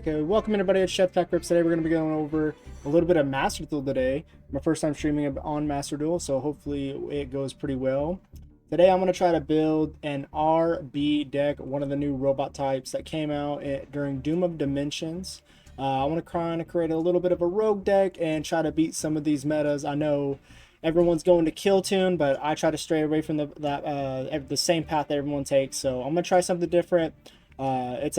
Okay, welcome everybody at ShedsPackRips. Today we're going to be going over a little bit of Master Duel today. My first time streaming on Master Duel, so hopefully it goes pretty well. Today I'm going to try to build an RB deck, one of the new robot types that came out during Doom of Dimensions. I want to try and create a little bit of a rogue deck and try to beat some of these metas. I know everyone's going to Kill Tune, but I try to stray away from the same path that everyone takes. So I'm going to try something different. It's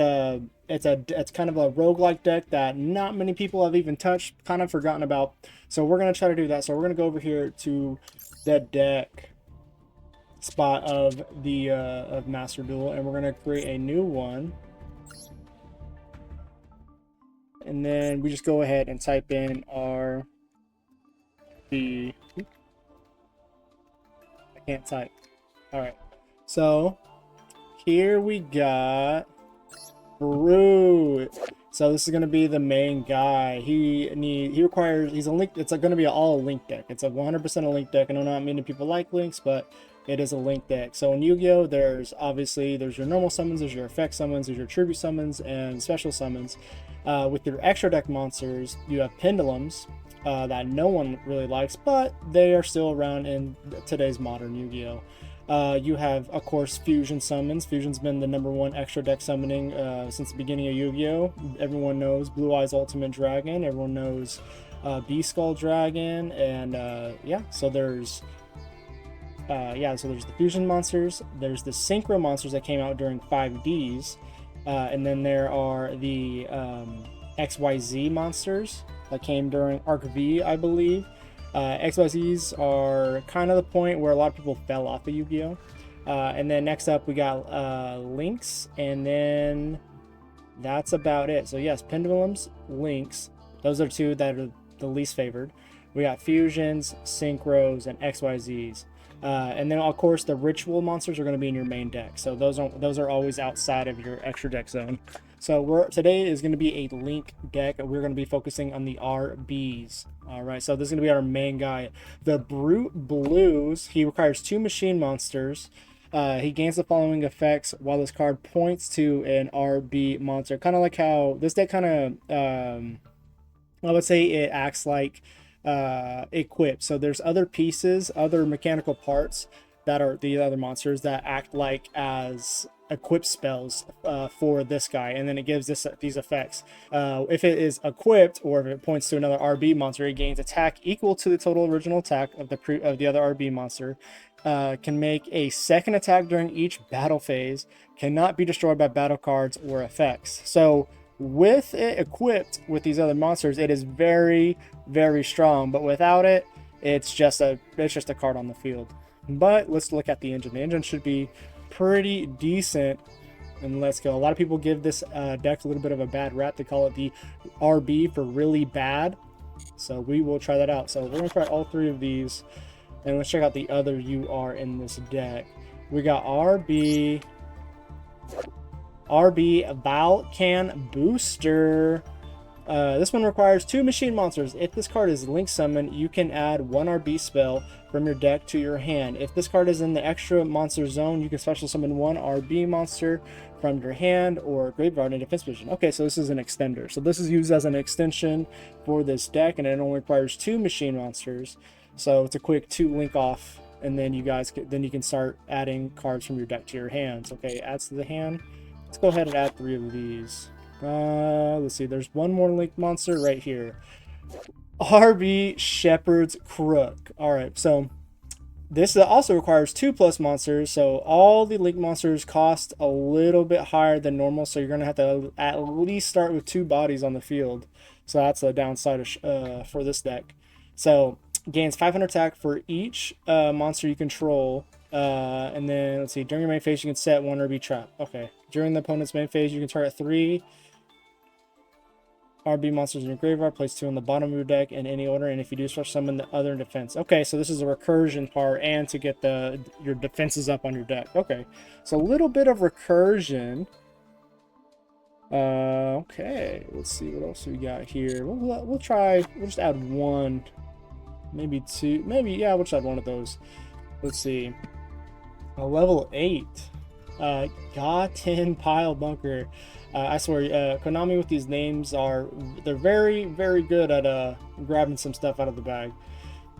kind of a roguelike deck that not many people have even touched, kind of forgotten about. So we're going to try to do that. So we're going to go over here to the deck spot of the of Master Duel, and we're going to create a new one. And then we just go ahead and type in I can't type. All right. So here we got Brute. So this is going to be the main guy. He requires, he's a link. It's going to be all a link deck. It's a 100% a link deck. I know not many people like links, but it is a link deck. So in Yu-Gi-Oh, there's your normal summons, there's your effect summons, there's your tribute summons, and special summons. With your extra deck monsters, you have pendulums that no one really likes, but they are still around in today's modern Yu-Gi-Oh. You have, of course, fusion summons. Fusion's been the #1 extra deck summoning since the beginning of Yu-Gi-Oh! Everyone knows Blue Eyes Ultimate Dragon. Everyone knows Beast Skull Dragon, and yeah. So there's the fusion monsters. There's the synchro monsters that came out during 5Ds, and then there are the XYZ monsters that came during Arc V, I believe. XYZs are kind of the point where a lot of people fell off of Yu-Gi-Oh! And then next up we got Links, and then that's about it. So yes, Pendulums, Links, those are two that are the least favored. We got Fusions, Synchros, and XYZs. And then of course the ritual monsters are going to be in your main deck. So those are always outside of your extra deck zone. So today is going to be a link deck. We're going to be focusing on the RBs. All right, so this is going to be our main guy. The Brute Blues, he requires 2 machine monsters. He gains the following effects while this card points to an RB monster. Kind of like how this deck kind of, I would say it acts like equip. So there's other pieces, other mechanical parts that are the other monsters that act like as equip spells for this guy, and then it gives these effects. If it is equipped, or if it points to another RB monster, it gains attack equal to the total original attack of the other RB monster. Can make a second attack during each battle phase. Cannot be destroyed by battle cards or effects. So with it equipped with these other monsters, it is very, very strong. But without it, it's just a card on the field. But let's look at the engine. The engine should be pretty decent, and let's go. A lot of people give this deck a little bit of a bad rap. They call it the RB for really bad. So we will try that out. So we're gonna try all 3 of these, and let's check out the other UR in this deck. We got RB Valcan Booster. This one requires 2 machine monsters. If this card is link summoned, you can add 1 RB spell from your deck to your hand. If this card is in the extra monster zone, you can special summon 1 RB monster from your hand or graveyard in defense position. Okay, so this is an extender. So this is used as an extension for this deck, and it only requires 2 machine monsters. So it's a quick 2 link off, and then you can start adding cards from your deck to your hands. Okay, adds to the hand. Let's go ahead and add 3 of these. Let's see, there's one more link monster right here. RB Shepherd's Crook. Alright, so this also requires 2+ monsters, so all the link monsters cost a little bit higher than normal, so you're going to have to at least start with 2 bodies on the field. So that's a downside for this deck. So gains 500 attack for each monster you control. And then, let's see, during your main phase, you can set 1 RB trap. Okay, during the opponent's main phase, you can target 3 RB monsters in your graveyard, place 2 on the bottom of your deck in any order, and if you do, special summon the other in defense. Okay, so this is a recursion part, and to get your defenses up on your deck. Okay, so a little bit of recursion. Okay, let's see what else we got here. We'll just add 1, maybe 2, maybe, yeah, we'll just add 1 of those. Let's see, a level 8. Gotten Pile Bunker. I swear, Konami with these names they're very, very good at grabbing some stuff out of the bag.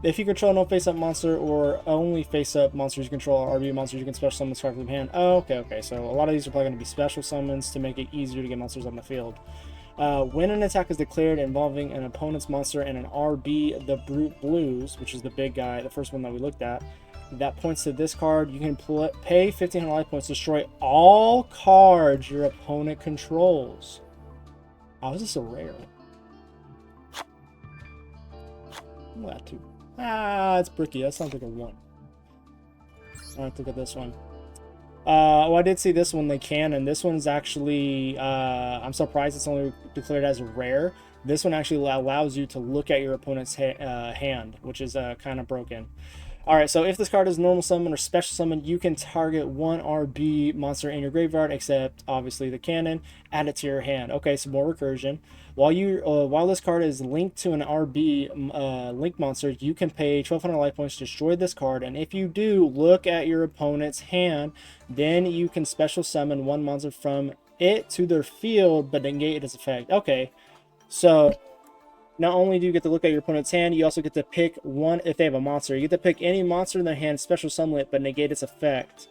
If you control no face-up monster or only face-up monsters you control or RB monsters, you can special summon this card from the hand. Oh, okay. So a lot of these are probably going to be special summons to make it easier to get monsters on the field. When an attack is declared involving an opponent's monster and an RB, the Brute Blues, which is the big guy, the first one that we looked at, that points to this card, you can pay 1,500 life points to destroy all cards your opponent controls. How is this a rare? That too. It's bricky. That sounds like a 1. Alright, look at this one. Well, I did see this one, the cannon. This one's actually, I'm surprised it's only declared as a rare. This one actually allows you to look at your opponent's hand, which is kind of broken. Alright, so if this card is normal summon or special summon, you can target one RB monster in your graveyard, except obviously the cannon, add it to your hand. Okay, so more recursion. While this card is linked to an RB link monster, you can pay 1,200 life points to destroy this card, and if you do, look at your opponent's hand, then you can special summon one monster from it to their field, but negate its effect. Okay, so not only do you get to look at your opponent's hand, you also get to pick one if they have a monster. You get to pick any monster in their hand, special summon it, but negate its effect.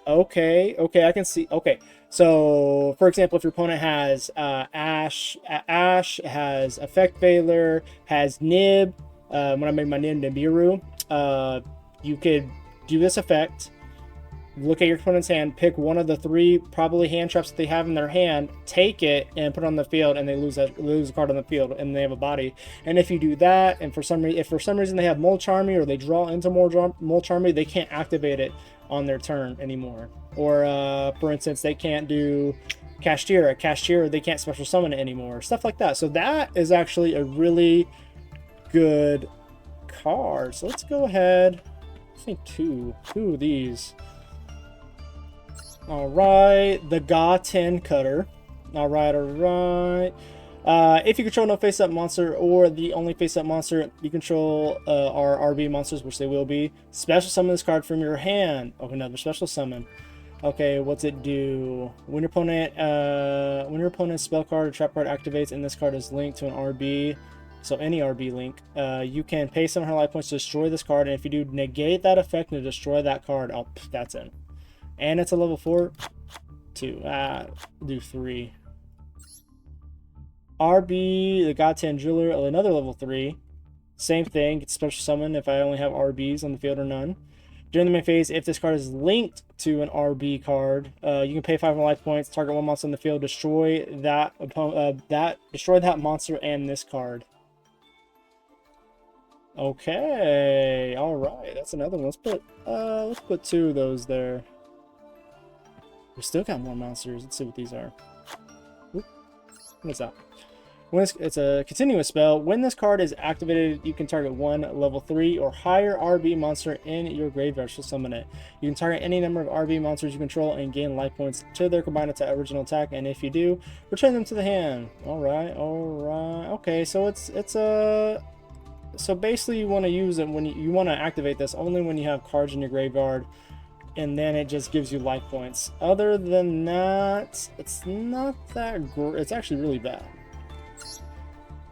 Okay, I can see. Okay, so for example, if your opponent has Ash has Effect Veiler, has Nib, when I made my Nib Nibiru, you could do this effect. Look at your opponent's hand, pick one of the 3 probably hand traps that they have in their hand, take it and put it on the field, and they lose a card on the field, and they have a body. And if you do that, and if for some reason they have Molech Army or they draw into Molech Army, they can't activate it on their turn anymore. Or for instance, they can't do Cashier. At Cashier, they can't special summon it anymore. Stuff like that. So that is actually a really good card. So let's go ahead. I think two of these. Alright, the Goten Cutter. Alright. If you control no face-up monster or the only face-up monster you control are RB monsters, which they will be, special summon this card from your hand. Okay, another special summon. Okay, what's it do? When your opponent's spell card or trap card activates and this card is linked to an RB, so any RB link, you can pay 700 life points to destroy this card, and if you do, negate that effect and destroy that card. Oh, that's it. And it's a level 4. 2. Do 3. RB, the Goten Jeweler, another level 3. Same thing, it's special summon if I only have RBs on the field or none. During the main phase, if this card is linked to an RB card, you can pay 500 life points, target one monster on the field, destroy that monster and this card. Okay, alright, that's another one. Let's put 2 of those there. We still got more monsters. Let's see what these are. Oop. What is that? It's a continuous spell. When this card is activated, you can target one level 3 or higher RB monster in your graveyard to summon it. You can target any number of RB monsters you control and gain life points to their combined original attack, and if you do, return them to the hand. Alright. Okay, so so basically you want to use it when you want to activate this only when you have cards in your graveyard, and then it just gives you life points. Other than that, it's not that great. It's actually really bad.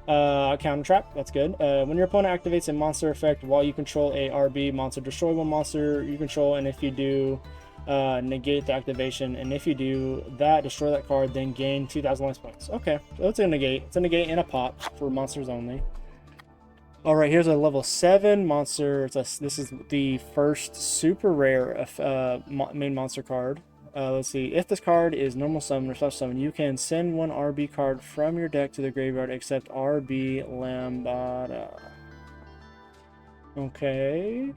Counter trap, that's good. When your opponent activates a monster effect while you control a RB monster, destroy one monster you control, and if you do, negate the activation, and if you do that, destroy that card, then gain 2,000 life points. Okay, so it's a negate. It's a negate and a pop for monsters only. Alright, here's a level 7 monster. This is the first super rare main monster card. Let's see. If this card is normal summon or special summon, you can send one RB card from your deck to the graveyard except RB Lambada. Okay.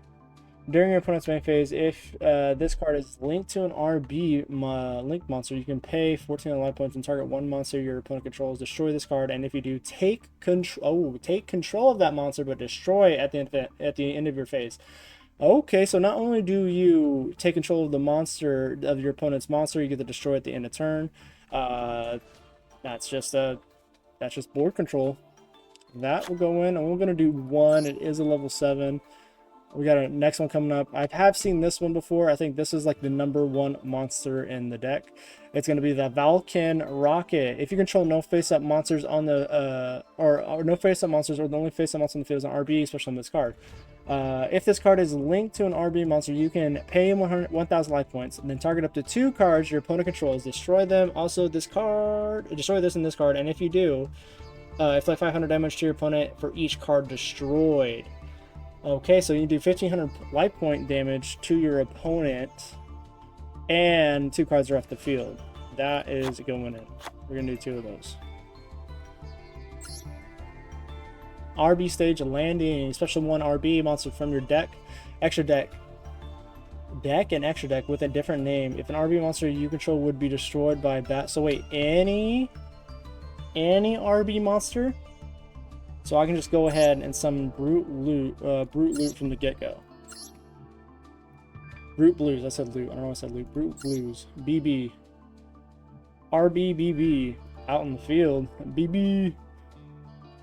During your opponent's main phase, if this card is linked to an RB link monster, you can pay 14 life points and target one monster your opponent controls. Destroy this card, and if you do, take control of that monster, but destroy at the end of your phase. Okay, so not only do you take control of the monster of your opponent's monster, you get to destroy at the end of turn. That's just board control. That will go in, and we're gonna do 1. It is a level 7. We got a next one coming up. I have seen this one before. I think this is like the #1 monster in the deck. It's going to be the Valken Rocket. If you control no face-up monsters on the or no face-up monsters, or the only face-up monster on the field is an RB, especially on this card. If this card is linked to an RB monster, you can pay him 1,000 life points, and then target up to 2 cards your opponent controls. Destroy them. Also, this card, destroy this and this card, and if you do, inflict 500 damage to your opponent for each card destroyed. Okay, so you do 1,500 life point damage to your opponent, and 2 cards are off the field. That is going in. We're gonna do 2 of those. RB stage landing, special 1 RB monster from your deck, extra deck, and extra deck with a different name. If an RB monster you control would be destroyed by bat. So wait, any RB monster? So I can just go ahead and summon brute loot from the get-go. Brute Blues. I said loot. I don't know why I said loot. Brute Blues. BB. RBBB. Out in the field. BB.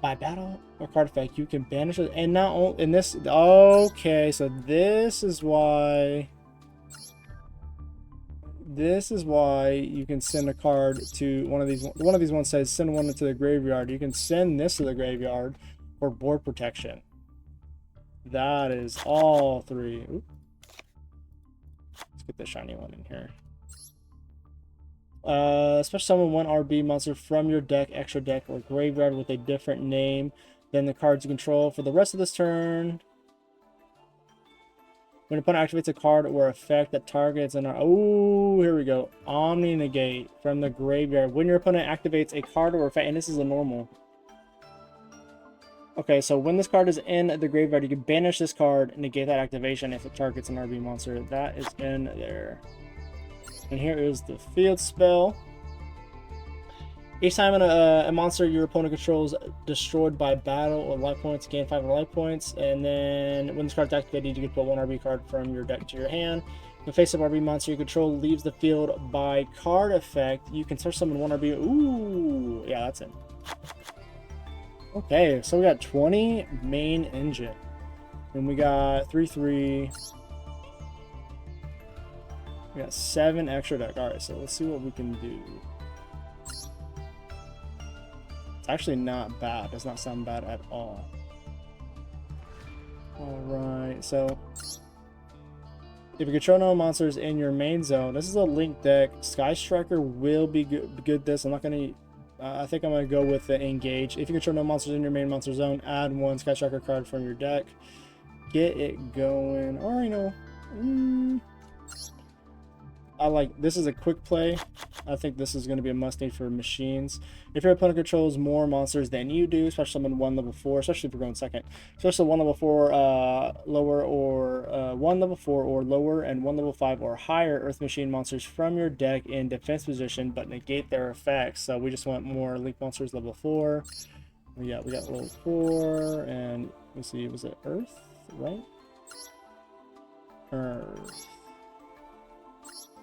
By battle or card effect, you can banish it. And not only in this. Okay, so this is why. This is why you can send a card to one of these. One of these ones says send one to the graveyard. You can send this to the graveyard for board protection. That is all 3. Oop. Let's get the shiny one in here. Special summon 1 RB monster from your deck, extra deck, or graveyard with a different name than the cards you control. For the rest of this turn, when your opponent activates a card or effect that targets an... Oh, here we go. Omni Negate from the graveyard. When your opponent activates a card or effect, and this is a normal. Okay, so when this card is in the graveyard, you can banish this card and negate that activation if it targets an RB monster. That is in there. And here is the field spell. Each time a monster your opponent controls destroyed by battle or life points, gain 5 life points. And then when this card is activated, you can put 1 RB card from your deck to your hand. The face-up RB monster you control leaves the field by card effect. You can search summon 1 RB. Ooh, yeah, that's it. Okay, so we got 20 main engine. And we got 3/3. We got 7 extra deck. Alright, so let's see what we can do. It's actually not bad. Does not sound bad at all. Alright, so if you control no monsters in your main zone, this is a link deck. Sky Striker will be good this. I'm not going to... I think I'm going to go with the Engage. If you control no monsters in your main monster zone, add 1 Sky Striker card from your deck. Get it going. Or, you know... I like this is a quick play. I think this is going to be a must need for machines. If your opponent controls more monsters than you do, especially summon 1 level 4, especially if we're going second, especially 1 level 4 lower or 1 level 4 or lower and 1 level 5 or higher Earth Machine monsters from your deck in defense position, but negate their effects. So we just want more Link monsters level 4. We got level 4, and let's see, was it Earth, right? Earth.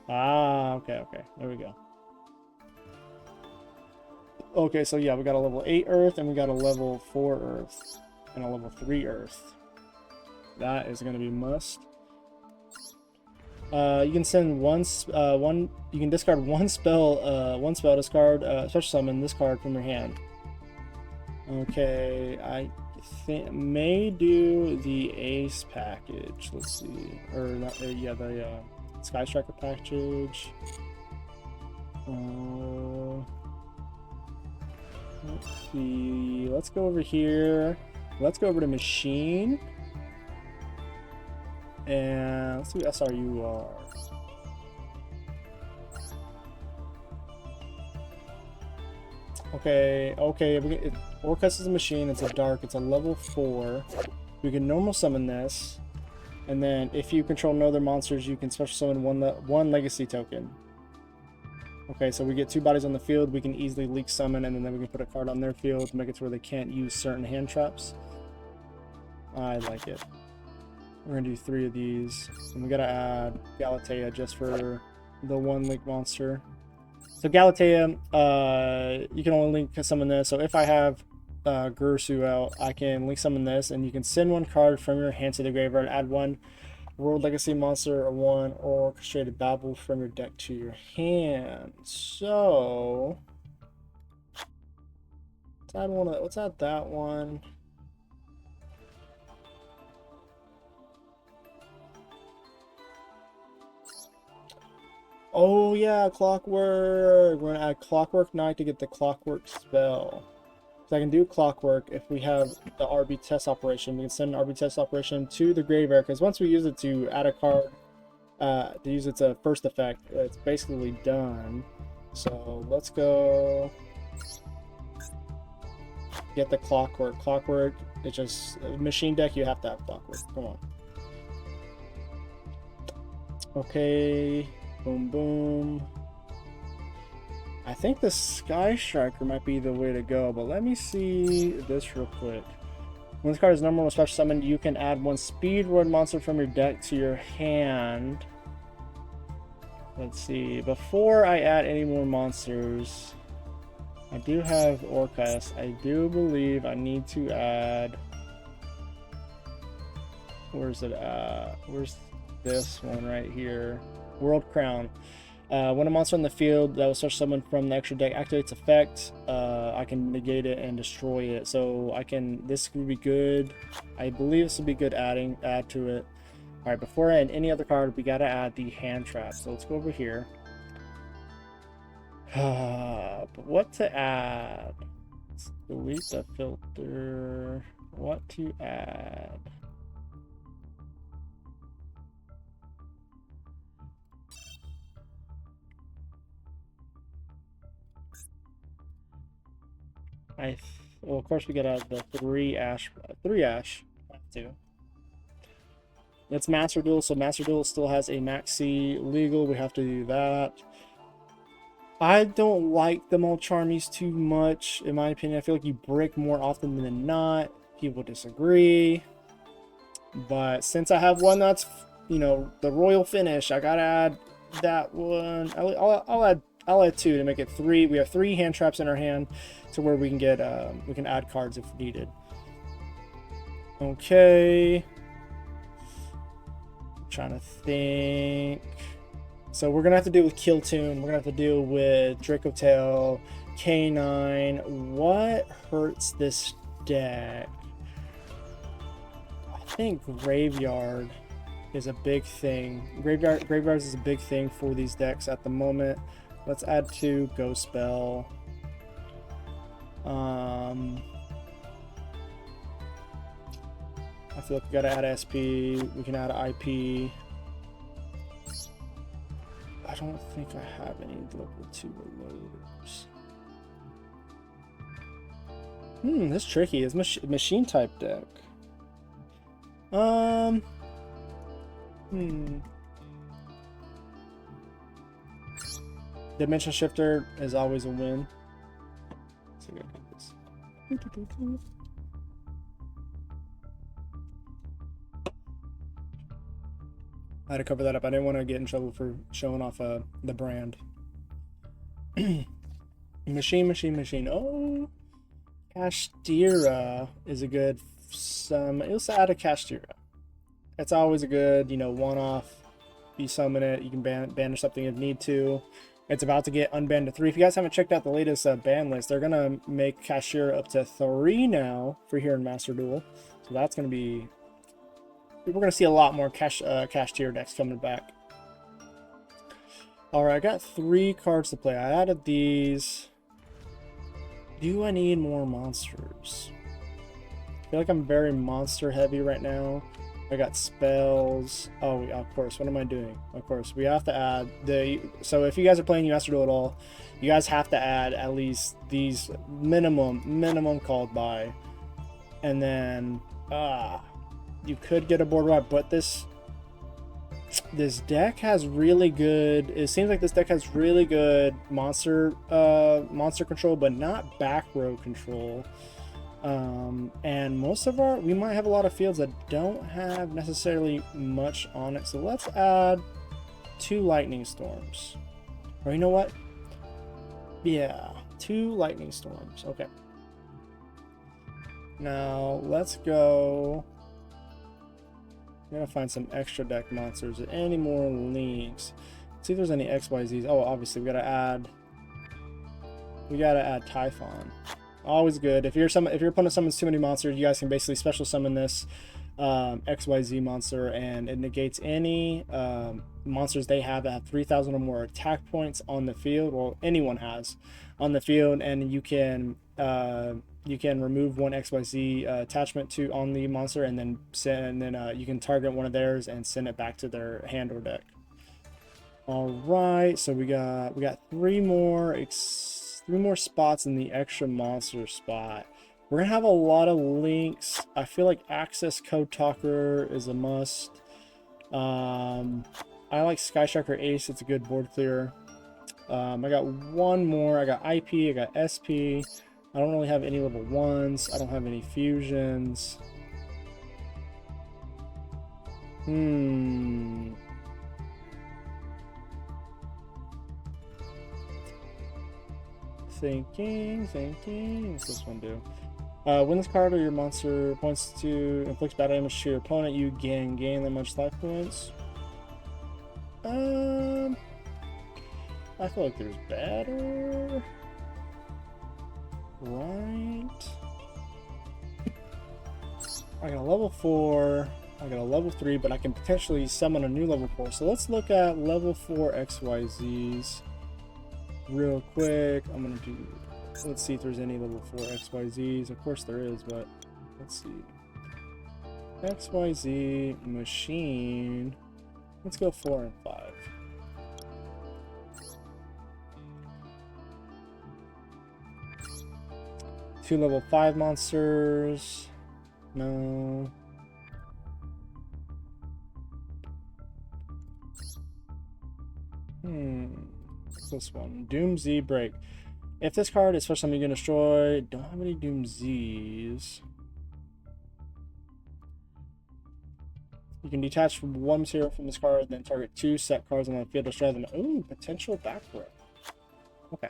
Ah, okay, there we go. Okay, so yeah, we got a level 8 Earth, and we got a level 4 Earth, and a level 3 Earth. That is going to be must. You can send you can discard one spell, discard, special summon this card from your hand. Okay, I think may do the Ace package. Let's see, or not? Yeah, the Sky Striker package. Let's see. Let's go over here. Let's go over to machine. And let's see what SRU are. Okay. Orcus is a machine. It's a dark. It's a level 4. We can normal summon this. And then if you control no other monsters, you can special summon one legacy token. Okay, so we get 2 bodies on the field. We can easily leak summon, and then we can put a card on their field to make it to where they can't use certain hand traps. I like it. We're gonna do 3 of these, and we gotta add Galatea just for the 1 link monster. So Galatea, you can only link summon this. So if I have Gursu out, I can link summon this, and you can send one card from your hand to the graveyard, add one World Legacy monster or one Orchestrated Babel from your deck to your hand. So let's add one. Let's add that one. Oh yeah, Clockwork. We're gonna add Clockwork Knight to get the Clockwork spell. So I can do Clockwork if we have the RB test operation. We can send an RB test operation to the graveyard, because once we use it to add a card, to use its first effect, it's basically done. So let's go get the Clockwork. Clockwork, it's just machine deck, you have to have Clockwork. Come on. Okay, boom, boom. I think the Sky Striker might be the way to go, but let me see this real quick. When this card is normal or special summoned, you can add one Speed Word monster from your deck to your hand. Let's see. Before I add any more monsters, I do have Orcus. I do believe I need to add... Where's it at? Where's this one right here? World Crown. When a monster in the field that was special summoned from the extra deck activates effect, I can negate it and destroy it. So I can. This would be good. I believe this would be good add to it. All right. Before I add any other card, we gotta add the hand trap. So let's go over here. But what to add? Let's delete the filter. What to add? Well, of course we gotta have the three ash. Have to. It's Master Duel, so Master Duel still has a maxi legal. We have to do that. I don't like the Molcharmies too much, in my opinion. I feel like you brick more often than not. People disagree, but since I have one that's, you know, the royal finish, I gotta add that one. I'll add two to make it three. We have three hand traps in our hand, to where we can get we can add cards if needed. Okay. I'm trying to think. So we're gonna have to deal with Kill Tune. We're gonna have to deal with Dracotail, K9. What hurts this deck? I think Graveyard is a big thing. Graveyards is a big thing for these decks at the moment. Let's add two Ghost Spell. I feel like we gotta add SP. We can add IP. I don't think I have any level 2 loads. This is tricky. It's machine type deck. Dimension Shifter is always a win. So we gotta do this. I had to cover that up. I didn't want to get in trouble for showing off the brand. Machine. Oh, Kashtira is a good. Let's add a Kashtira. It's always a good, you know, one-off. You summon it, you can banish something if need to. It's about to get unbanned to 3. If you guys haven't checked out the latest ban list, they're gonna make Kashtira up to 3 now for here in Master Duel. So that's gonna be. We're gonna see a lot more Kashtira decks coming back. All right, I got 3 cards to play. I added these. Do I need more monsters? I feel like I'm very monster heavy right now. I got spells. Oh, of course. What am I doing? Of course, we have to add the. So if you guys are playing Master Duel at all, you guys have to add at least these minimum called by, and then you could get a board wipe, but this deck has really good. It seems like this deck has really good monster control, but not back row control. And most of we might have a lot of fields that don't have necessarily much on it. So let's add 2 lightning storms. Or you know what? Yeah, 2 lightning storms. Okay. Now let's go. I'm gonna find some extra deck monsters. Any more links? See if there's any XYZs. Oh, obviously we gotta add Typhon. Always good. If your opponent summons too many monsters, you guys can basically special summon this XYZ monster, and it negates any monsters they have that have 3,000 or more attack points on the field. Well, anyone has on the field, and you can remove one XYZ attachment to on the monster, and then you can target one of theirs and send it back to their hand or deck. All right, so we got three more spots in the extra monster spot. We're gonna have a lot of links. I feel like Access Code Talker is a must. I like Sky Striker Ace. It's a good board clear. I got one more. I got IP. I got SP. I don't really have any level 1s. I don't have any fusions. Thinking. What's this one do? When this card or your monster points to inflicts bad damage to your opponent, you gain that much life points. I feel like there's better. Right. I got a level 4. I got a level 3, but I can potentially summon a new level 4. So let's look at level 4 XYZs real quick. I'm gonna do. Let's see if there's any level 4 XYZs. Of course there is, but let's see. XYZ machine. Let's go 4 and 5. Two level 5 monsters. No. What's this one? Doom Z Break. If this card is for something you can destroy, don't have any Doom Z's. You can detach one material from this card, then target 2 set cards on the field, destroy them. Ooh, potential back row. Okay.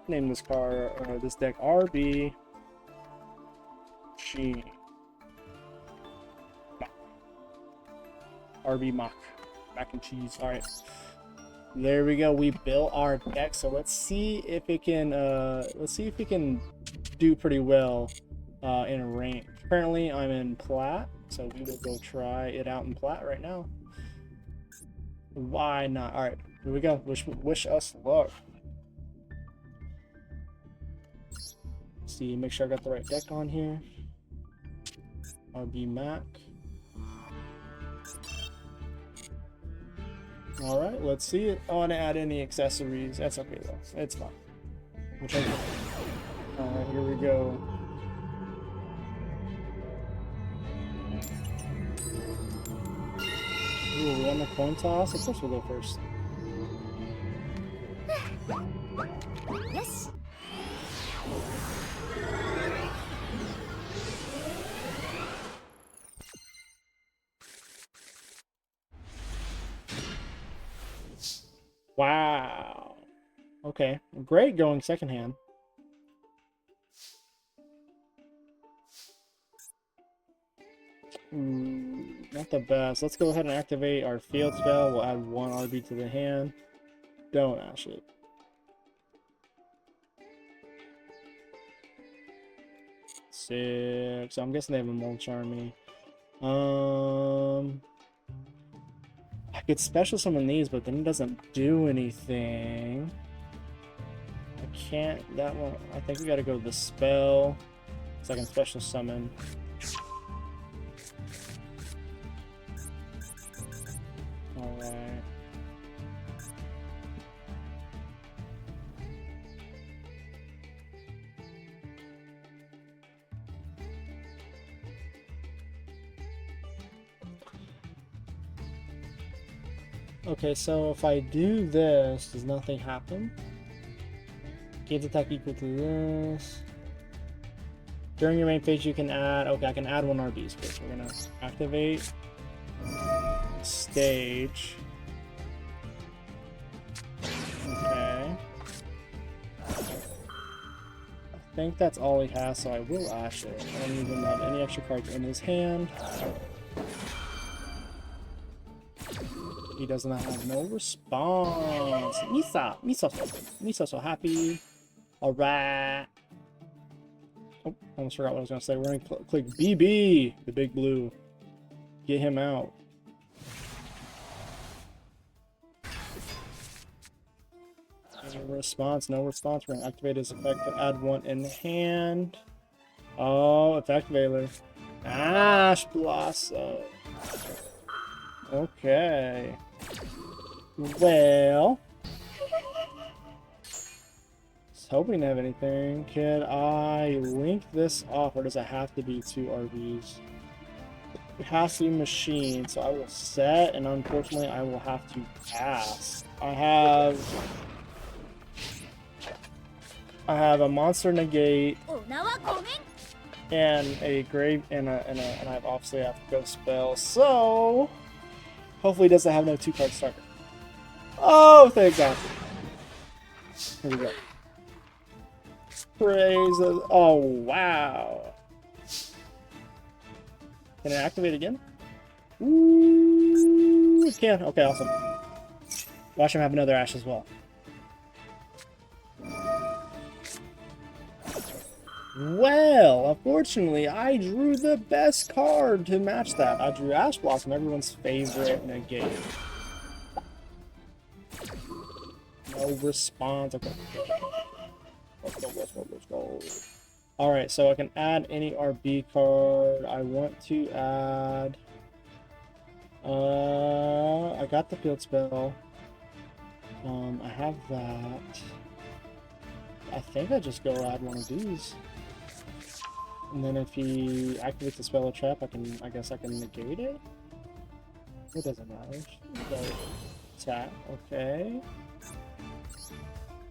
Name this card or this deck RB G. RB Mac and cheese. All right. There we go. We built our deck, so let's see if it can do pretty well in a rank. Currently, I'm in plat, so we will go try it out in plat right now. Why not? All right, here we go. Wish us luck. See, make sure I got the right deck on here. RB Mac. All right, let's see it. I want to add any accessories. That's okay though. It's fine. All right, here we go. Ooh, we on the coin toss. Of course, we'll go first. Yes. Wow. Okay, great going second hand. Not the best. Let's go ahead and activate our field spell. We'll add 1 RB to the hand. Don't ash it. Six. So I'm guessing they have a mulch army. I could special summon these, but then it doesn't do anything. I can't. That one. I think we gotta go to the spell, so I can special summon. All right. Okay, so if I do this, does nothing happen? Gains attack equal to this. During your main phase, you can add. Okay, I can add 1 RB space. We're gonna activate stage. Okay. think that's all he has, so I will Ash it. I don't even have any extra cards in his hand. He does not have no response. Misa so happy. Alright. Oh, almost forgot what I was gonna say. We're gonna click BB, the big blue. Get him out. No response. We're gonna activate his effect to add one in hand. Oh, effect Veiler. Ash Blossom. Okay. Well, was hoping to have anything. Can I link this off, or does it have to be 2 RVs? It has to be machine, so I will set, and unfortunately I will have to pass. I have a monster negate and a grave and I obviously have to go spell. So hopefully it doesn't have no 2-card starter. Oh, thank God. Here we go. Praise the... Oh, wow. Can it activate again? Ooh, it can. Okay, awesome. Watch him have another Ash as well. Well, unfortunately, I drew the best card to match that. I drew Ash Blossom, everyone's favorite negate. No response. Okay. Let's go. Alright, so I can add any RB card. I want to add... I got the field spell. I have that. I think I just go add one of these. And then if he activates the spell or trap, I guess I can negate it? It doesn't matter. Go tap, okay.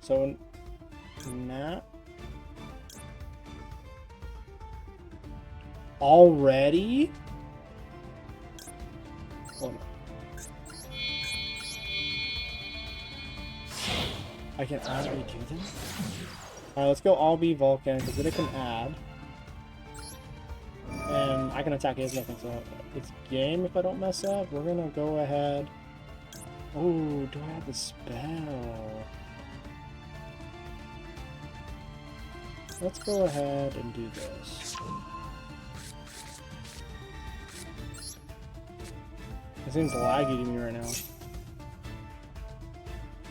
So, Nat. Already? Hold on. I can add a Juden? Alright, let's go all be Vulcan, because then it can add. And I can attack his nothing, so it's game if I don't mess up. We're gonna go ahead. Oh, do I have the spell? Let's go ahead and do this. It seems laggy to me right now.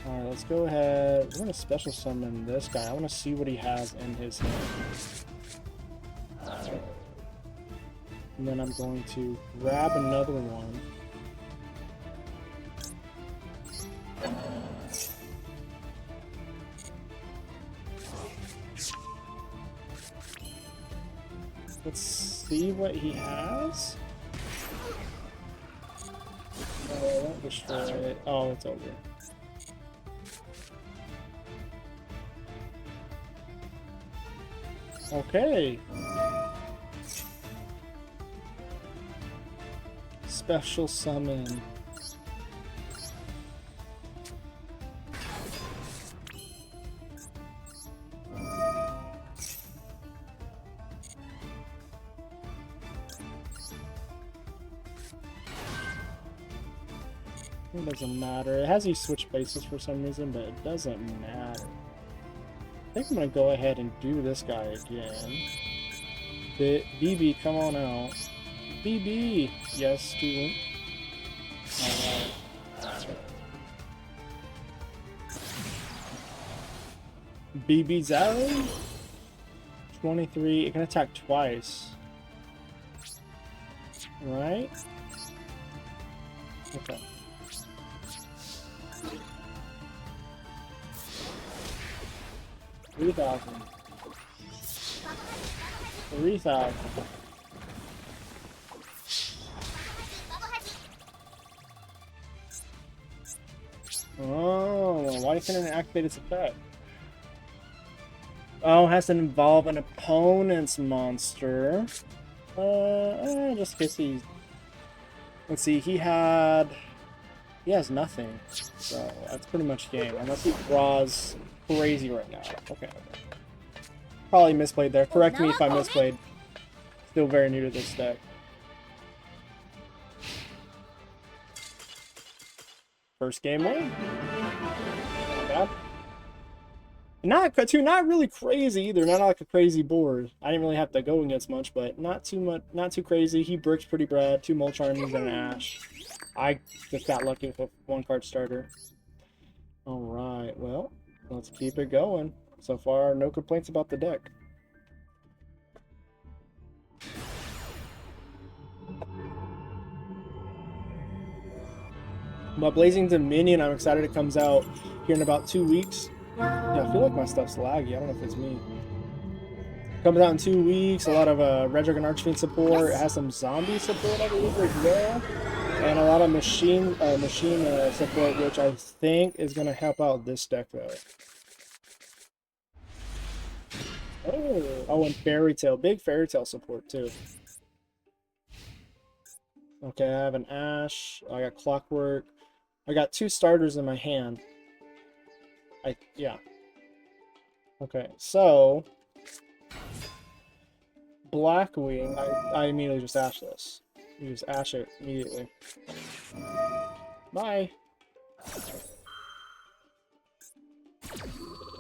Alright, let's go ahead. We're gonna special summon this guy. I want to see what he has in his hand. And then I'm going to grab another one. Let's see what he has. Oh, I won't destroy it. Oh, it's over. Okay. Special summon. It doesn't matter. It has these switch bases for some reason, but it doesn't matter. I think I'm gonna go ahead and do this guy again. BB, come on out. BB! Yes, student. Alright. BB's out. 23. It can attack twice. Right? Okay. $3,000. $3,000. Oh, why couldn't it activate its effect? Oh, it has to involve an opponent's monster. Just in case he's... Let's see, he has nothing. So, that's pretty much game. Unless he draws crazy right now. Okay. Probably misplayed there. Correct me if I misplayed. Still very new to this deck. First game win. Not bad. Not really crazy either. Not like a crazy board. I didn't really have to go against much, but not too crazy. He bricks pretty bad. 2 Mulch Armies and an Ash. I just got lucky with a 1-card starter. Alright, well, let's keep it going. So far, no complaints about the deck. My Blazing Dominion, I'm excited it comes out here in about 2 weeks. Yeah, I feel like my stuff's laggy. I don't know if it's me. Comes out in 2 weeks. A lot of Redragon Archfiend support. It has some zombie support, I believe, as well. And a lot of machine support, which I think is going to help out this deck, though. Oh, and Fairy Tail. Big Fairy Tail support, too. Okay, I have an Ash. I got Clockwork. I got 2 starters in my hand. Yeah. Okay, so... Blackwing, I immediately just Ash this. You just Ash it immediately. Bye!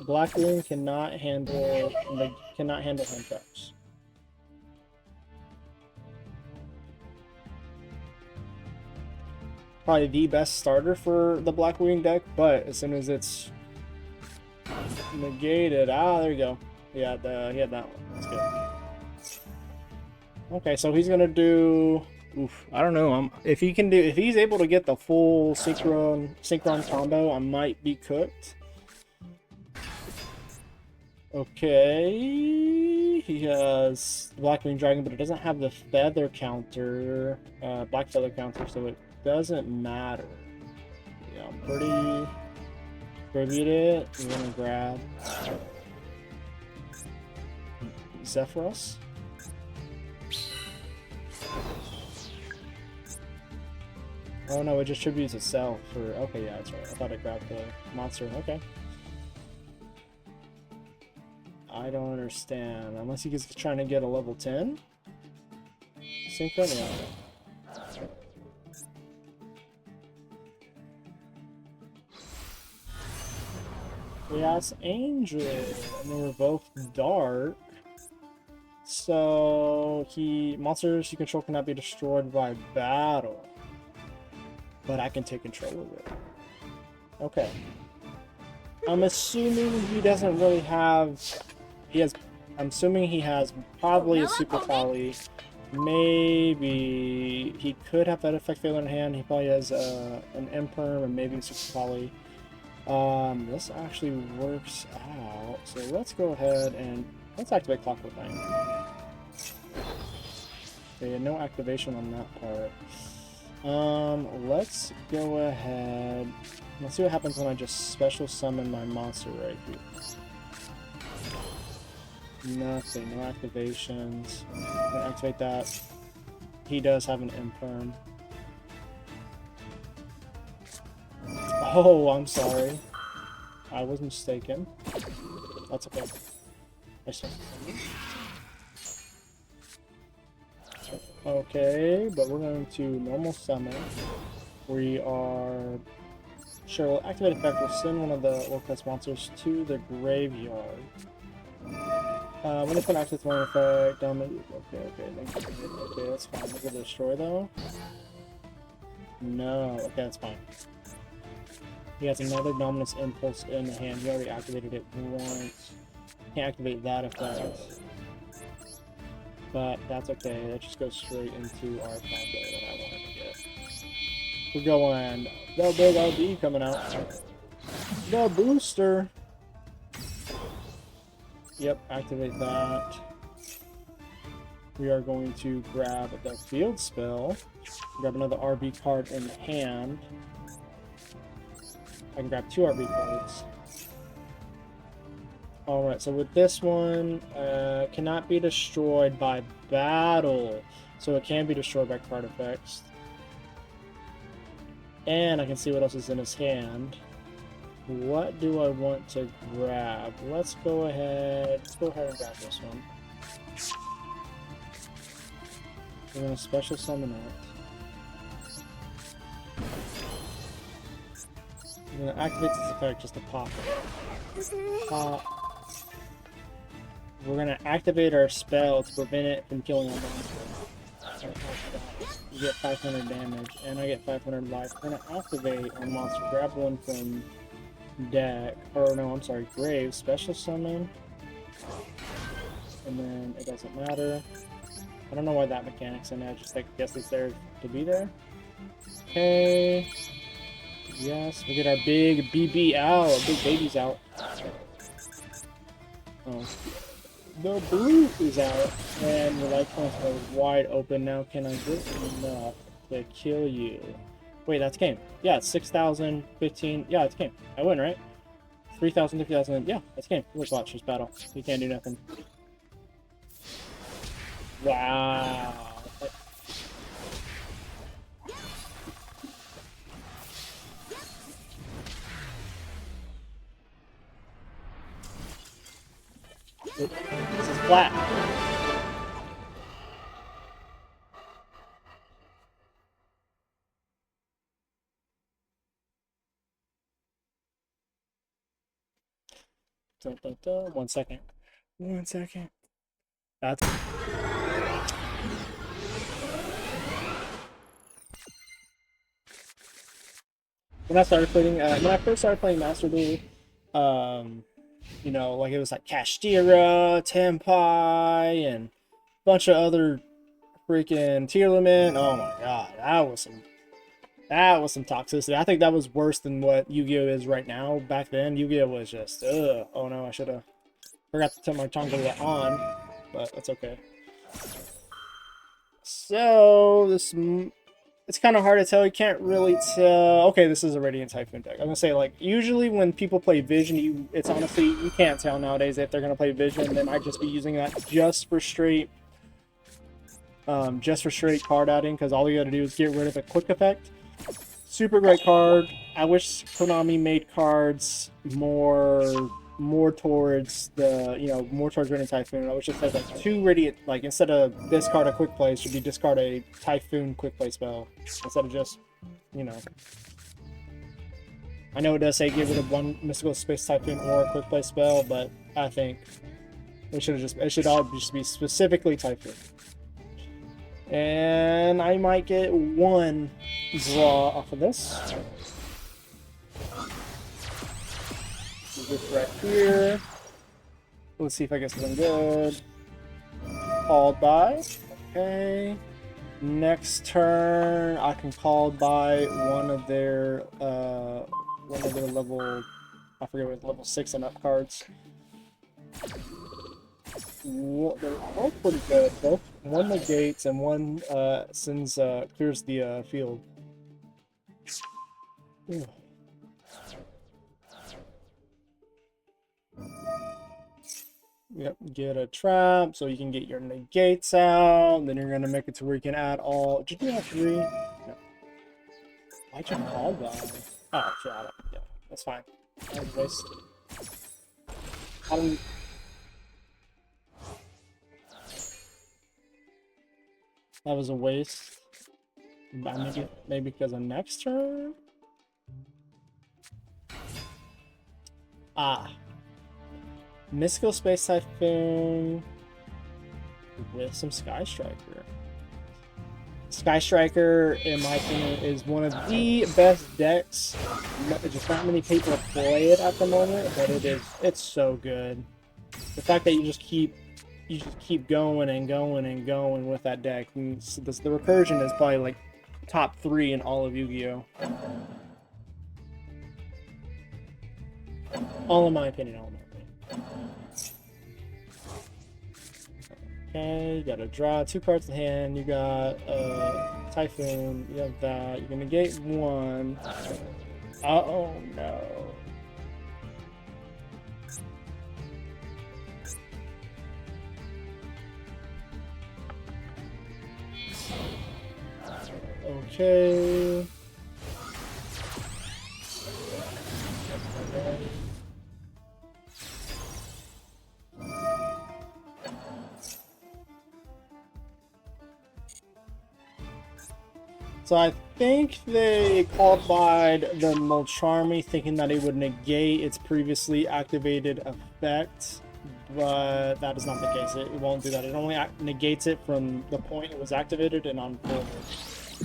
Blackwing cannot handle hand traps. Probably the best starter for the Blackwing deck, but as soon as it's negated, there you go. Yeah, he had that one. That's good. Okay, so he's gonna do. Oof, I don't know. If he's able to get the full synchron combo, I might be cooked. Okay, he has Blackwing Dragon, but it doesn't have the feather counter, black feather counter, so it doesn't matter. Yeah, I'm pretty distributed. We're gonna grab Zephyros. Oh no, it just tributes itself for. Okay, yeah, that's right. I thought it grabbed the monster. Okay. I don't understand. Unless he's trying to get a level 10? Synchro? Yeah. Yes, Angel. And they were both dark. So monsters you control cannot be destroyed by battle. But I can take control of it. Okay. I'm assuming he doesn't really have. I'm assuming he has probably a Super Folly. Maybe he could have that effect failure in hand. He probably has an Imperm and maybe a Super Folly. This actually works out. So let's go ahead and let's activate Clockwork Knight. Okay, no activation on that part. Let's go ahead. Let's see what happens when I just special summon my monster right here. Nothing, no activations. I'm gonna activate that. He does have an Imperm. Oh, I'm sorry. I was mistaken. That's okay. Okay, but we're going to normal summon. We are... Sure, we'll activate effect. We'll send one of the Orcust monsters to the graveyard. When it's going to activate one effect, okay, that's fine. We're going to destroy though. No, okay, that's fine. He has another Dominance Impulse in the hand. He already activated it once. Can't activate that effect. But that's okay. That just goes straight into our combo that I wanted to get. We're going the big LD coming out. The booster. Yep, activate that. We are going to grab the field spell. Grab another RB card in hand. I can grab 2 RB cards. Alright, so with this one, cannot be destroyed by battle. So it can be destroyed by card effects. And I can see what else is in his hand. what do I want to grab? Let's go ahead and grab this one. We're gonna special summon it. I'm gonna activate this effect just to pop it. Pop. We're gonna activate our spell to prevent it from killing our monster. You get 500 damage, and I get 500 life. We're gonna activate our monster. Grab one from deck, or no, I'm sorry, grave. Special summon, and then it doesn't matter. I don't know why that mechanic's in there. I just guess it's there to be there. Okay. Yes, we get our big BB out. Our big baby's out. Oh. The blue is out, and your life points are wide open now. Can I get enough to kill you? Wait, that's game. Yeah, it's 6,000, 15. Yeah, it's game. I win, right? 3,000, 3,000. Yeah, that's game. Let's watch this battle. You can't do nothing. Wow. This is flat. Dun, dun, dun. 1 second. 1 second. That's. When I first started playing Master Duel, you know, like it was like Kashtira, Tempai, and a bunch of other freaking tier limit. Oh my god, that was some toxicity. I think that was worse than what Yu-Gi-Oh is right now. Back then, Yu-Gi-Oh was just ugh. Oh no, I should have forgot to turn my toggle on, but that's okay. So it's kind of hard to tell. You can't really tell. Okay, this is a Radiant Typhoon deck. I'm gonna say, like, usually when people play Vision, it's honestly, you can't tell nowadays if they're gonna play Vision. They might just be using that just for straight card adding, because all you gotta do is get rid of the quick effect. Super great card. I wish Konami made cards more towards the, you know, more towards Radiant Typhoon. I wish it said like 2 Radiant, like instead of discard a quick play, should be discard a Typhoon quick play spell instead of just, you know. I know it does say give rid of 1 Mystical Space Typhoon or a quick play spell, but I think it should all just be specifically Typhoon. And I might get 1 draw off of this. This right here. Let's see if I get something good. Called by. Okay. Next turn, I can call by one of their level, I forget what, level 6 and up cards. They're both pretty good. Both one negates and one clears the field. Ooh. Yep, get a trap so you can get your negates out. Then you're gonna make it to where you can add all. Did you have 3? No. Why'd you call that? Oh, sure. Yeah, that's fine. That was a waste. That was a waste. Maybe because of next turn? Ah. Mystical Space Typhoon with some Sky Striker. Sky Striker, in my opinion, is one of the best decks. Just not many people play it at the moment, but it's so good. The fact that you just keep going and going and going with that deck. And the recursion is probably like top 3 in all of Yu-Gi-Oh. All in my opinion. Okay, you gotta draw 2 cards in hand. You got Typhoon, you have that. You're gonna negate 1. Oh no. Okay. So I think they qualified the Molcharmy thinking that it would negate its previously activated effect, but that is not the case. It won't do that. It only negates it from the point it was activated and on forward.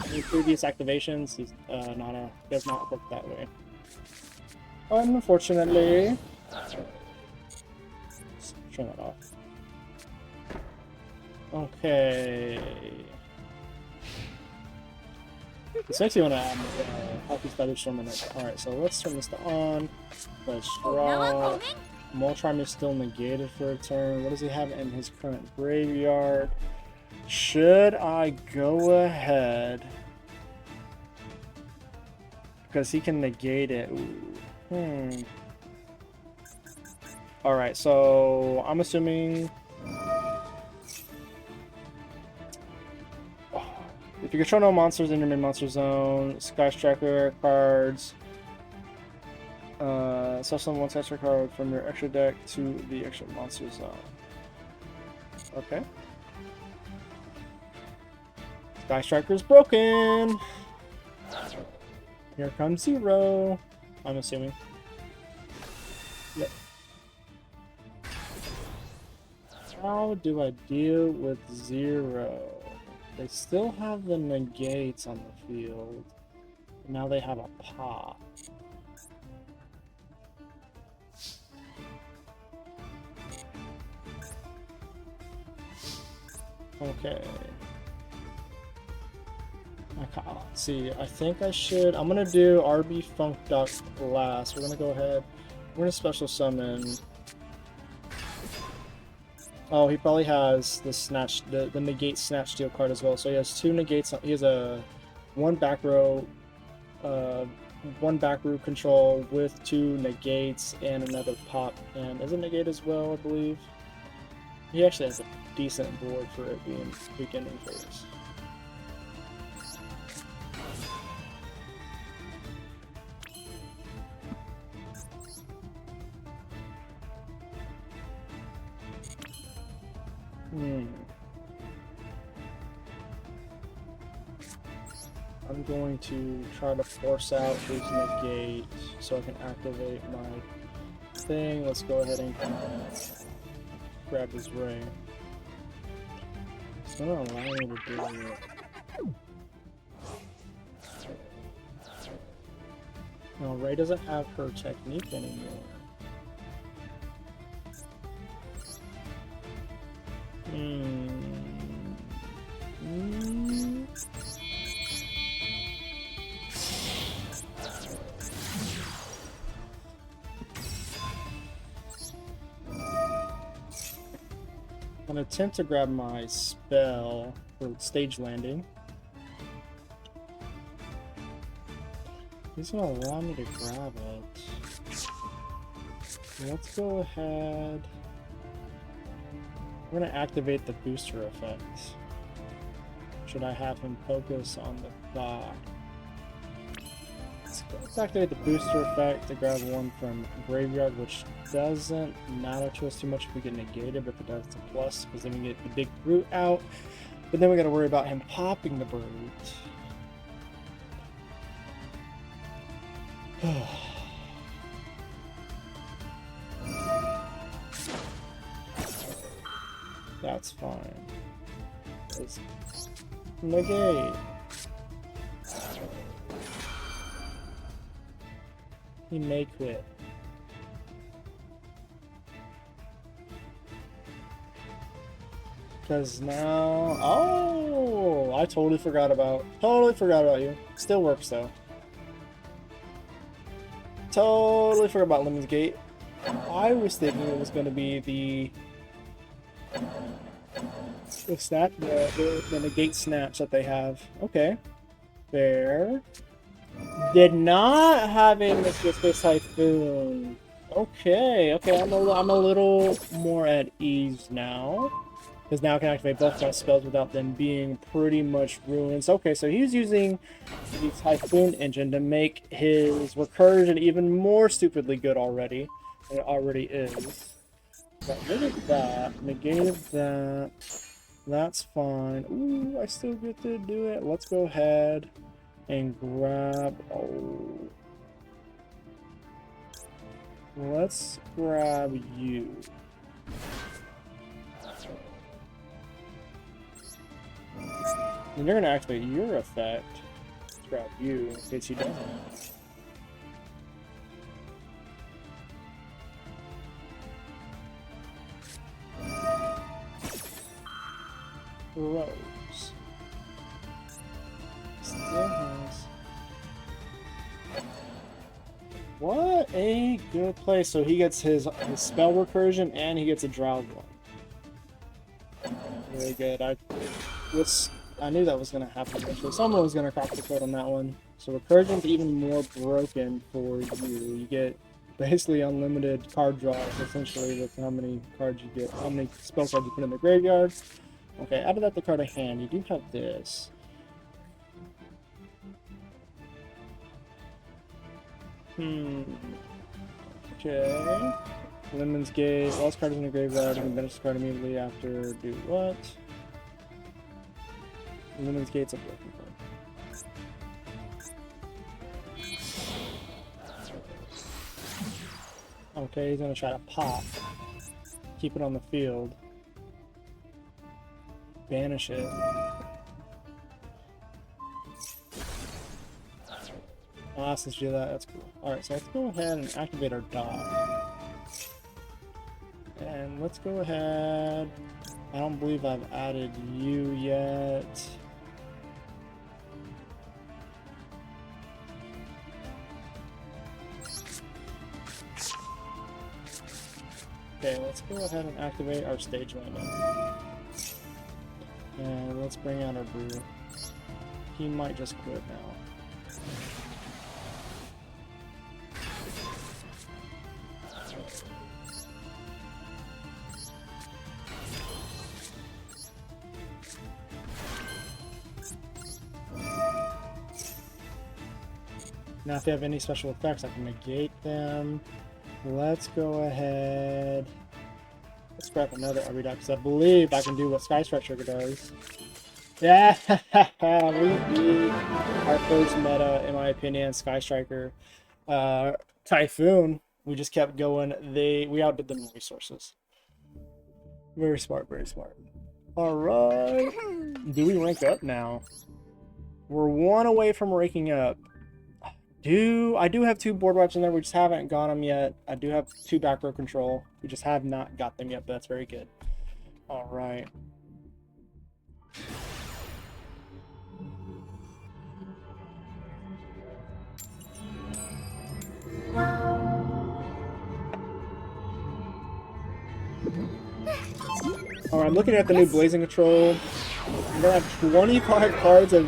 Any previous activations does not work that way. Unfortunately. Let's turn that off. Okay. This makes me want to add Hockey's Feather Storm in it. Alright, so let's turn this to on. Let's draw. Molcharm is still negated for a turn. What does he have in his current graveyard? Should I go ahead? Because he can negate it. Ooh. Alright, so I'm assuming... If you control no monsters in your main monster zone, Sky Striker cards, summon one Sky Striker card from your extra deck to the extra monster zone. Okay. Sky Striker's broken! Here comes Zero. I'm assuming. Yep. How do I deal with Zero? They still have the negates on the field. Now they have a pop. Okay. Let's see, I think I should... I'm gonna do RB Funk Duck last. We're gonna go ahead. We're gonna special summon... Oh, he probably has the negate snatch steal card as well. So he has two negates. He has a one back row control with two negates and another pop. And is it negate as well, I believe? He actually has a decent board for it being beginning phase. I'm going to try to force out his negate so I can activate my thing. Let's go ahead and grab his ray. It's gonna allow me to do it. No, Ray doesn't have her technique anymore. I'm gonna attempt to grab my spell for stage landing. He's gonna allow me to grab it. Let's go ahead. We're gonna activate the booster effect. Should I have him focus on the back? Let's activate the booster effect to grab one from graveyard, which doesn't matter to us too much if we get negated, but if it does, it's a plus, because then we get the big brute out. But then we gotta worry about him popping the brute. That's fine. Let's negate. He may quit. Because now... Oh! I totally forgot about you. Still works though. Totally forgot about Lemon's Gate. I was thinking it was going to be the negate snatch that they have. Okay. Fair. Did not have a Mr. Space Typhoon. Okay, I'm a little more at ease now. Because now I can activate both my spells without them being pretty much ruined. Okay, so he's using the Typhoon engine to make his recursion even more stupidly good already. It already is. Got rid of that, negated that. That's fine. Ooh, I still get to do it. Let's go ahead. and grab. Oh, let's grab you. And you're gonna activate your effect. Let's grab you in case you don't. Rose. Still has. What a good play. So he gets his spell recursion and he gets a drowned one. Very good. I knew that was going to happen eventually. Someone was going to crack the code on that one. So recursion's even more broken for you. You get basically unlimited card draws, essentially, with how many cards you get, how many spell cards you put in the graveyard. Okay, out of that, the card of hand, you do have this. Okay. Lemon's Gate. Lost card in the graveyard. You can banish the card immediately after. Do what? Lemon's Gate's a broken card. Okay, he's gonna try to pop. Keep it on the field. Banish it. Since you do that, that's cool. Alright, so let's go ahead and activate our dog. And let's go ahead. I don't believe I've added you yet. Okay, let's go ahead and activate our stage window. And let's bring out our brew. He might just quit now. Now if they have any special effects, I can negate them. Let's go ahead. Let's grab another RB deck, because I believe I can do what Sky Striker does. Yeah, we beat our first meta, in my opinion, Sky Striker. Typhoon, we just kept going. We outdid them in resources. Very smart, very smart. Alright. Do we rank up now? We're one away from ranking up. I do have 2 board wipes in there. We just haven't got them yet. I do have 2 back row control. We just have not got them yet, but that's very good. All right. All right, I'm looking at the new Blazing Control. We're gonna have 25 cards of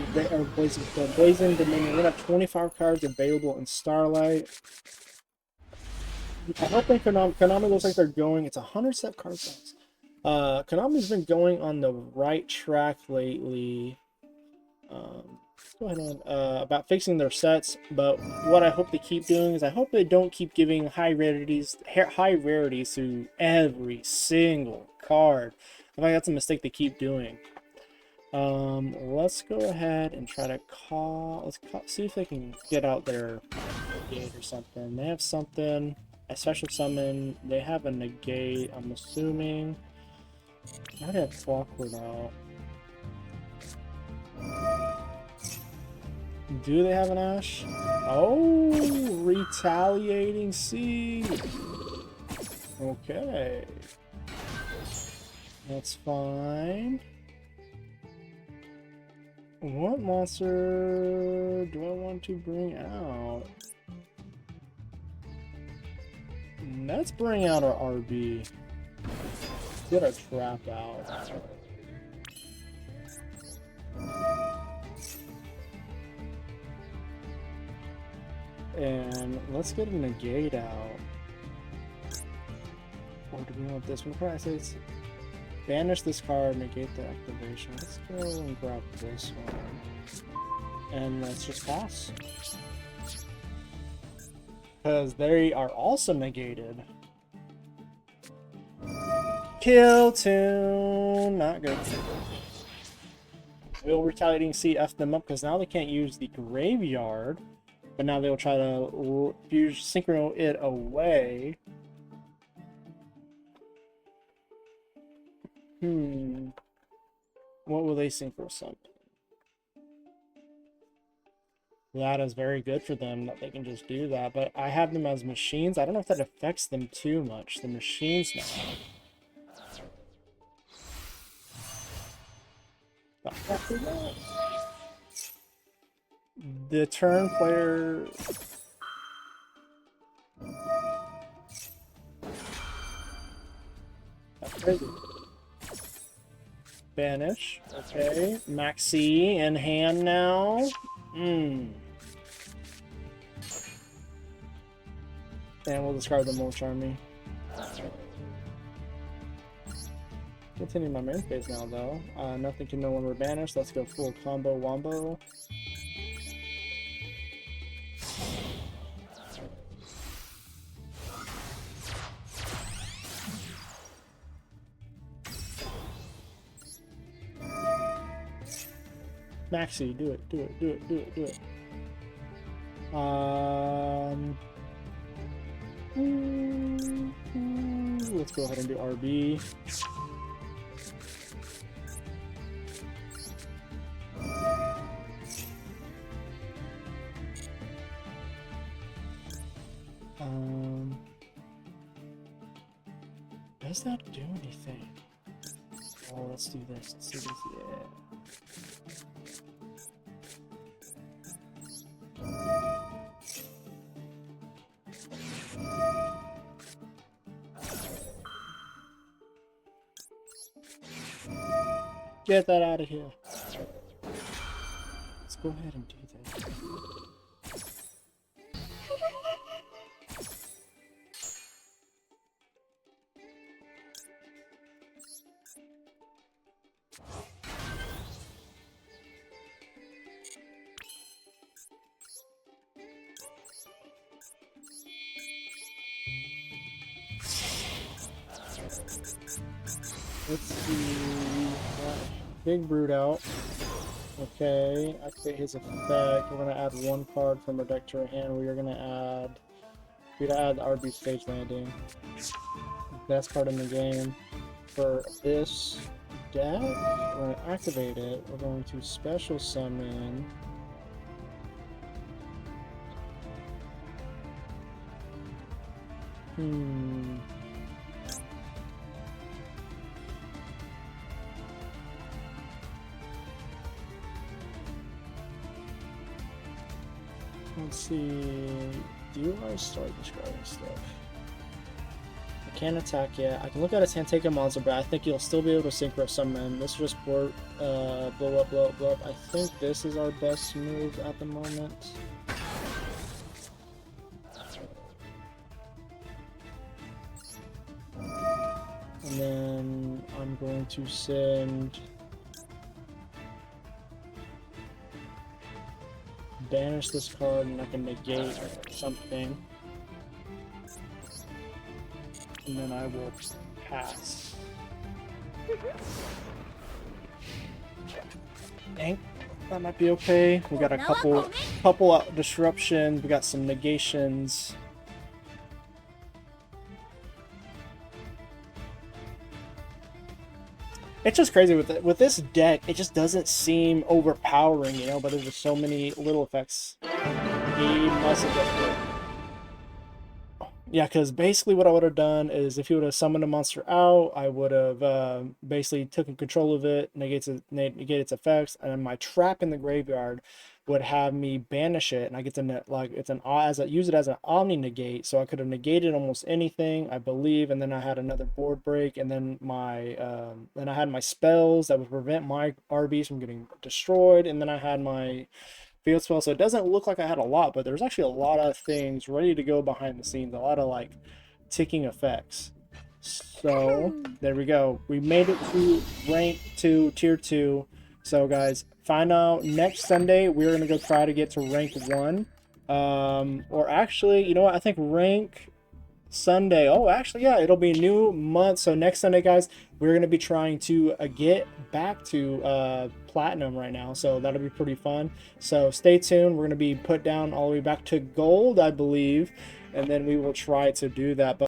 Blazing Dominion. We're gonna have 25 cards available in Starlight. I don't think Konami looks like they're going. It's a 100 set card size. Konami's been going on the right track lately. Let's go ahead and about fixing their sets. But what I hope they keep doing is I hope they don't keep giving high rarities to every single card. I think that's a mistake they keep doing. Let's go ahead and try to see if they can get out their negate or something. They have something, a special summon. They have a negate, I'm assuming. I have Clockwork out. Do they have an Ash? Oh, Retaliating Seed. Okay. That's fine. What monster do I want to bring out? Let's bring out our RB. Get our trap out. And let's get a negate out. Or do we want this one? What I say? Banish this card, negate the activation. Let's go and grab this one. And let's just pass. Because they are also negated. Kill tune. Not good. Will Retaliating Sea F them up because now they can't use the graveyard, but now they'll try to synchro it away. What will they synchro summon? That is very good for them that they can just do that, but I have them as machines. I don't know if that affects them too much. The machines now. The turn player. Okay. Banish. Okay. Maxi in hand now. And we'll discard the Molch Army. Continue my main phase now, though. Nothing can no longer banish. Let's go full combo wombo. Maxi, do it, do it, do it, do it, do it. Let's go ahead and do RB. Does that do anything? Oh, let's do this. Let's do this. Yeah. Get that out of here. Let's go ahead and do this. Let's see. Big Brute out. Okay, activate his effect. We're gonna add one card from our deck to our hand. We're gonna add the RB Stage Landing. Best card in the game. For this deck, we're gonna activate it. We're going to special summon. Let's see. Do I start discarding stuff? I can't attack yet. I can look at his hand, take a monster, but I think you'll still be able to synchro summon. This just blow up, blow up, blow up. I think this is our best move at the moment. And then I'm going to send banish this card and I can negate something. And then I will pass. Dang, that might be okay. We got a couple disruptions, we got some negations. It's just crazy with this deck. It just doesn't seem overpowering, you know. But there's just so many little effects. He must have just put. Yeah, because basically what I would have done is if he would have summoned a monster out, I would have basically taken control of it, negate its effects, and then my trap in the graveyard would have me banish it, and I get to use it as an omni negate, so I could have negated almost anything, I believe, and then I had another board break, and then I had my spells that would prevent my RBs from getting destroyed, and then I had my field spell. So it doesn't look like I had a lot, but there's actually a lot of things ready to go behind the scenes, a lot of like ticking effects. So there we go. We made it to rank 2, tier 2. So guys, find out next Sunday we're gonna go try to get to rank 1. Or actually, you know what? I think rank Sunday. Oh, actually, yeah, it'll be a new month. So next Sunday, guys, we're gonna be trying to get back to platinum right now. So that'll be pretty fun. So stay tuned. We're gonna be put down all the way back to gold, I believe, and then we will try to do that. But